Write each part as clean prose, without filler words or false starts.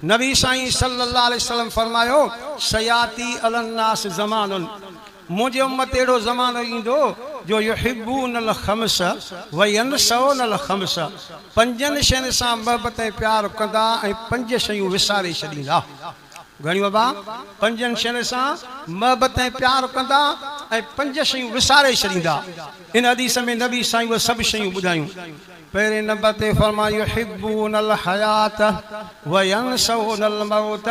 नबी साईं सल्लल्लाहु अलैहि वसल्लम फरमायो सयाती अलन्नास ज़मानुन मुझे उम्मत एड़ो ज़मानो इंदो जो युहिब्बूनल खम्स व यनसौनल खम्स पंजन शयुनि सां मोहब्बत ऐं प्यार कंदा ऐं पंज शयूं विसारे छॾींदा। घणी बाबा पंजन शयुनि सां मोहब्बत ऐं प्यार कंदा ऐं पंज शयूं विसारे छॾींदा। इन हदीस में नबी साईं उहे सभु शयूं ॿुधायूं। पहिरें नंबर ते फरमायो युहिब्बूनल हयात व यनसौनल मौत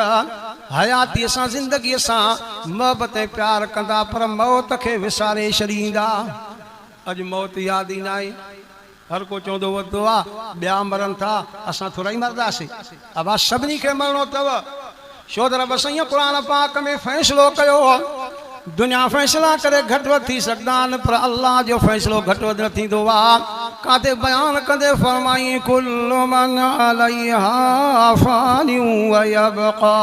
हयातीअ सां ज़िंदगीअ सां मोहब्बत ऐं प्यार कंदा पर मौत खे विसारे छॾींदा। अॼु मौत यादि ई न आहे। हर को चवंदो वरितो आहे ॿिया मरनि था असां थोरा ई मरंदासीं। अबा सभिनी खे मरणो अथव। छो त रब साईं क़ुरान पाक में फ़ैसिलो कयो दुनिया फ़ैसिला करे घटि वधि थी सघंदा आहिनि पर अल्लाह जो फ़ैसिलो घटि वधि न थींदो आहे। काथे बयान कंदे फरमाई कुल्लु मन अलैहा फ़ानिन व यबक़ा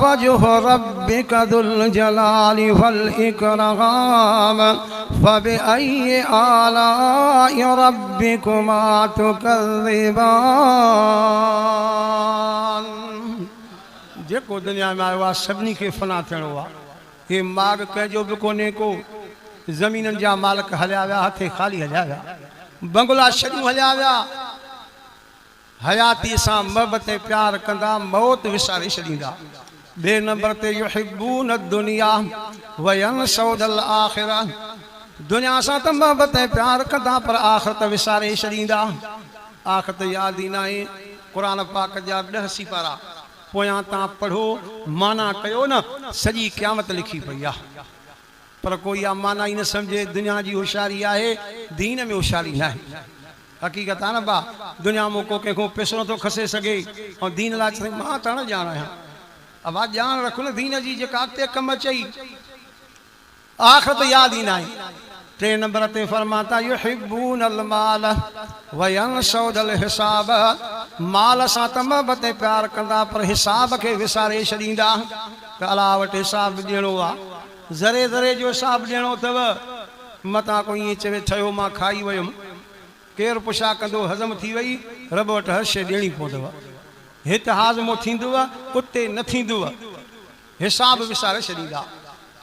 वजहु रब्बिका ज़ुल जलालि वल इकराम फबिअय्यि आलाइ रब्बिकुमा तुकज़्ज़िबान। जेको दुनिया में आयो आहे सभिनी खे फना थियणो आहे। हे माग कंहिंजो बि कोन्हे को। ज़मीननि जा मालिक हलिया विया हथे ख़ाली हलिया विया बंगला छॾियूं हलिया विया। हयाती सां मोहब्बत ऐं प्यार कंदा मौत विसारे छॾींदा। ॿिए नंबर ते युहिब्बून दुनिया व यनसौनल आख़िरा दुनिया सां त मोहब्बत ऐं प्यार कंदा पर आख़िरत विसारे छॾींदा। आख़िरत यादि ई न आहे। क़ुरान पाक जा 10 सिपारा पोयां तव्हां पढ़ो माना कयो न सॼी क़यामत लिखी पई आहे पर कोई इहा माना ई न सम्झे। दुनिया जी होशियारी आहे दीन में होशियारी न आहे। हक़ीक़त आहे न बा दुनिया में को कंहिंखो पैसो नथो खसे सघे ऐं दीन लाइ चई मां त न ॼाण आहियां। अब ॼाण रखो न दीन जी जेका अॻिते कमु अचई। आख़िरत यादि ई न आहे। 3 नंबर ते फरमाता युहिब्बूनल माल व यनसौनल हिसाब माल सां त मोहब्बत ऐं प्यार कंदा पर हिसाब खे विसारे छॾींदा। त अलाह वटि हिसाब ॾियणो आहे। ज़रे ज़रे जो हिसाब ॾियणो अथव। मतां कोई ईअं चवे ठहियो मां खाई वियुमि केरु पुछा कंदो हज़म थी वई रब वटि हर शइ ॾियणी पवंदव। हिते हाज़मो थींदव उते न थींदव। हिसाब विसारे छॾींदा।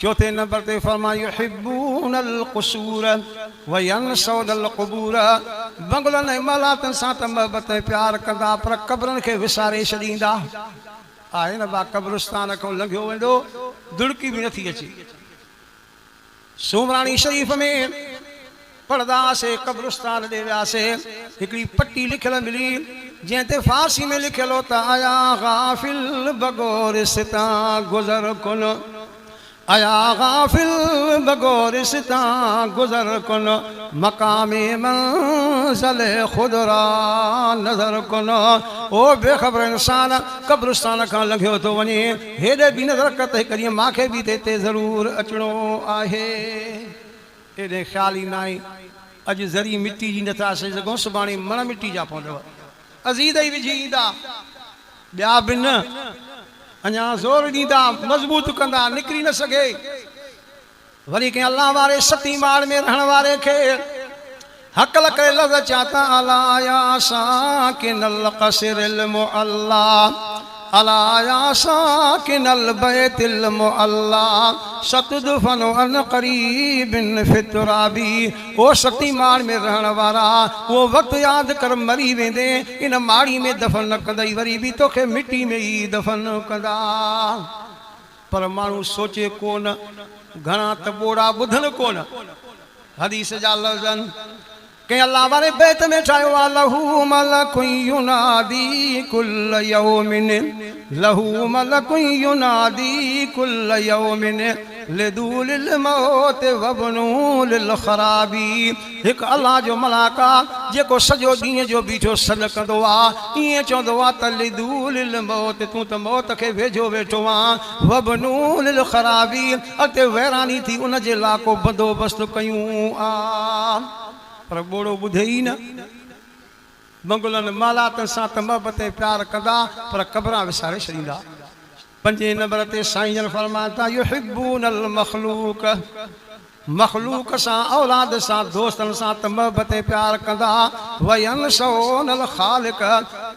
4 नंबर ते फरमायो युहिब्बूनल क़ुसूर व यनसौनल क़ुबूर बंगलनि ऐं मलातनि सां त मोहब्बत ऐं प्यार कंदा पर क़बरनि खे विसारे छॾींदा। आहे न बा क़ब्रिस्तान खां लंघियो वेंदो दुड़की बि नथी अचे। सुमराणी शरीफ़ में पढ़दासीं क़ब्रिस्तान ॾे वियासीं हिकिड़ी पटी लिखियल मिली जंहिं ते फारसी में लिखियल हो त आया गाफ़िल बगोरिस्ता गुज़र कुन आया गाफ़िल बगोरिस्ता गुज़र कुन मकामे मंज़िल खुदरा नज़र कुन। ओ बेख़बर इंसान क़ब्रिस्तान खां लंघियो थो वञे हेॾे बि नज़र कर त हिकु ॾींहुं मूंखे बि हिते ज़रूरु अचिणो आहे। एॾे ख़्याल ई न आहे। अॼु ज़री मिटी जी नथा सही सघूं सुभाणे मण मिटी जा पवंदव। अज़ीज़ ई विझी ईंदा ॿिया बि न अञा ज़ोर ॾींदा मज़बूत कंदा निकिरी न सघे। वरी कंहिं अल्लाह वारे सती माड़ में रहण वारे खे हक़ल करे लफ़्ज़ चाता अला या साकिनल क़सरिल मुअल्ला अला या साकिनल बैतिल मुअल्ला सतदफनु अन क़रीबिन फितराबी। ओ सती माड़ में रहण वारा वो वक़्तु यादि कर मरी वेंदे इन माड़ी में दफ़न न कंदई वरी बि तोखे मिटी में ई दफ़न कंदा। पर माण्हू सोचे कोन घणा त ॿोड़ा ॿुधनि कोन। हदीस जा लफ़्ज़ कंहिं अल्लाह वारे बैत में ठाहियो आहे लहू मलकुन युनादी कुल्ल यौमिन लहू मलकुन युनादी कुल्ल यौमिन लिदूलिल मौत वबनूलिल खराबी। हिकु अल्लाह जो मलाका जेको सॼो ॾींहं जो बीठो सॾ कंदो आहे ईअं चवंदो आहे त लिदूलिल मौत तूं त मौत खे वेझो वेठो आहे वबनूलिल खराबी अॻिते वैरानी थी उनजे लाइ को बंदोबस्तु कयूं आहे। पर ॿोड़ो ॿुधे ई न। बंगलनि मालातनि सां त मोहब्बत ऐं प्यार कंदा पर क़बरां विसारे छॾींदा। 5 नंबर ते साईं जन फरमाता युहिब्बूनल मख़लूक मखलूक सां औलाद सां दोस्तन सां त मोहबत प्यार कंदा वयनसौनल खालिक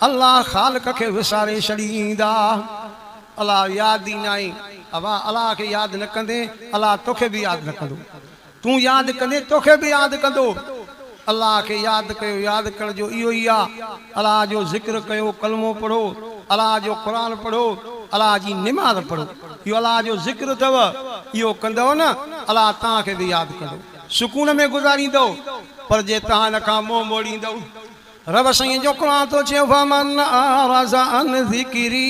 अल्लाह खालिक खे विसारे छॾींदा अल्लाह यादि ॾींदा आहीं अवा अल्लाह खे यादि न कंदे अल्लाह तोखे बि यादि न कंदो तूं यादि कंदे तोखे बि यादि कंदो अल्लाह खे यादि कयो यादि करण जो इहो ई आहे अल्लाह जो ज़िक्र कयो कलमो पढ़ो अल्लाह जो क़ुरान पढ़ो अल्लाह जी निमाज़ पढ़ो इहो अल्लाह जो ज़िक्र अथव इहो कंदव न अल्लाह तव्हांखे बि यादि कंदो सुकून में गुज़ारींदो पर जे तव्हां हिन खां मुंहुं मोड़ींदव रब साईं जो क़ुरान थो चए फमन अरज़ अन ज़िक्री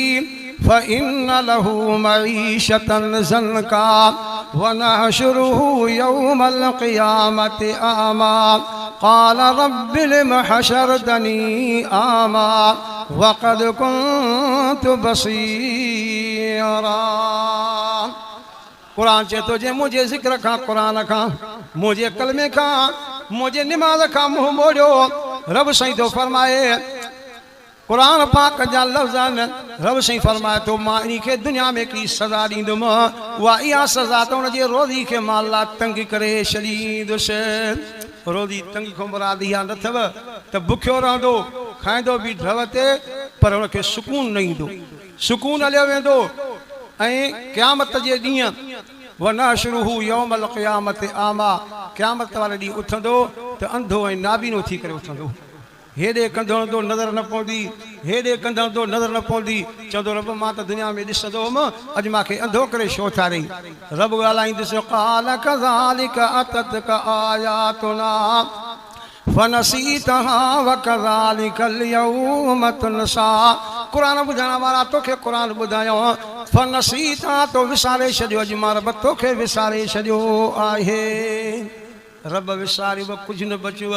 फ़इन्न लहू मईशतन ज़नका वनहशुरुहु यौमल क़ियामति अमा क़ाल रब्बि लिम हशरतनी अमा वक़द कुन्तु बसीरा कुरान चए थो जे मुंहिंजे ज़िक्र खां क़ुरान खां मुंहिंजे कलमे खां मुंहिंजे निमाज़ खां मुंहुं मोड़ियो रब साईं थो फरमाए कुरान पाक जा लफ़्ज़ आहिनि रब साईं फरमाए थो मां इन खे दुनिया में हिकिड़ी सज़ा ॾींदुमि उहा इहा सज़ा त हुनजे रोज़ी खे मां अल्लाह तंग करे छॾींदुसि रोज़ी तंग खां मुराद इहा न अथव त बुखियो रहंदो खाईंदो बि ढव ते पर हुनखे सुकून न ईंदो सुकून हलियो वेंदो ऐं क़यामत जे ॾींहुं वनहशुरुहु यौमल क़ियामति आमा क़यामत वारे ॾींहुं उथंदो त अंधो ऐं नाबीनो थी करे उथंदो हेॾे कंदो हणंदो नज़र न पवंदी हेॾे कंदो हणंदो नज़र न पवंदी चवंदो रब मां त दुनिया में ॾिसंदो हुअमि अॼु मूंखे अंधो करे छो ठारियईं रब ॻाल्हाईंदुसि क़ाल कज़ालिक अततक आयातुना फनसीतहा वकज़ालिकल यौम तुनसा क़ुरान ॿुधाइण वारा तोखे क़ुरान ॿुधायो फनसीता तो विसारे छॾियो अॼु मां रब तोखे विसारे छॾियो आहे रब विसारियो कुझु न बचियो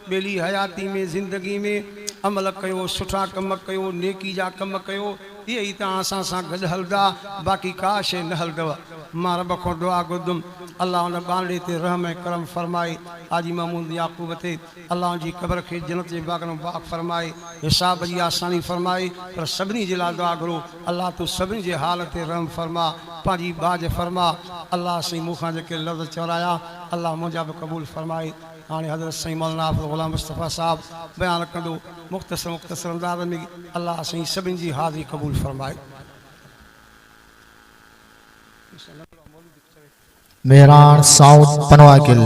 ॿेली हयाती में ज़िंदगी में अमल कयो सुठा कम कयो नेकी जा कम कयो इहे ई तव्हां सां गॾु हलंदा बाक़ी का शइ न हलंदव मां रब खां दुआ घुरंदुमि अल्लाह हुन बांडे ते रहम ऐं करम फरमाए हाजी महमूद याक़ूब ते अल्लाह जी क़बर खे जन्नत जे बाग़ में बाग़ फरमाए हिसाब जी आसानी फरमाए पर सभिनी जे लाइ दुआ घुरो अल्लाह तूं सभिनी जे हाल ते रहम फरमा पंहिंजी बाज फरमा अल्लाह साईं मूंखां जेके लफ़्ज़ चवराया अल्लाह मुंहिंजा बि क़बूल फरमाए हाणे हज़रत साईं मौलाना ग़ुलाम मुस्तफ़ा साहब बयानु कंदो मुख़्तसर अंदाज़ में अल्लाह साईं सभिनी जी हाज़िरी क़बूल फरमाए मेहरान साउथ पनवाकिल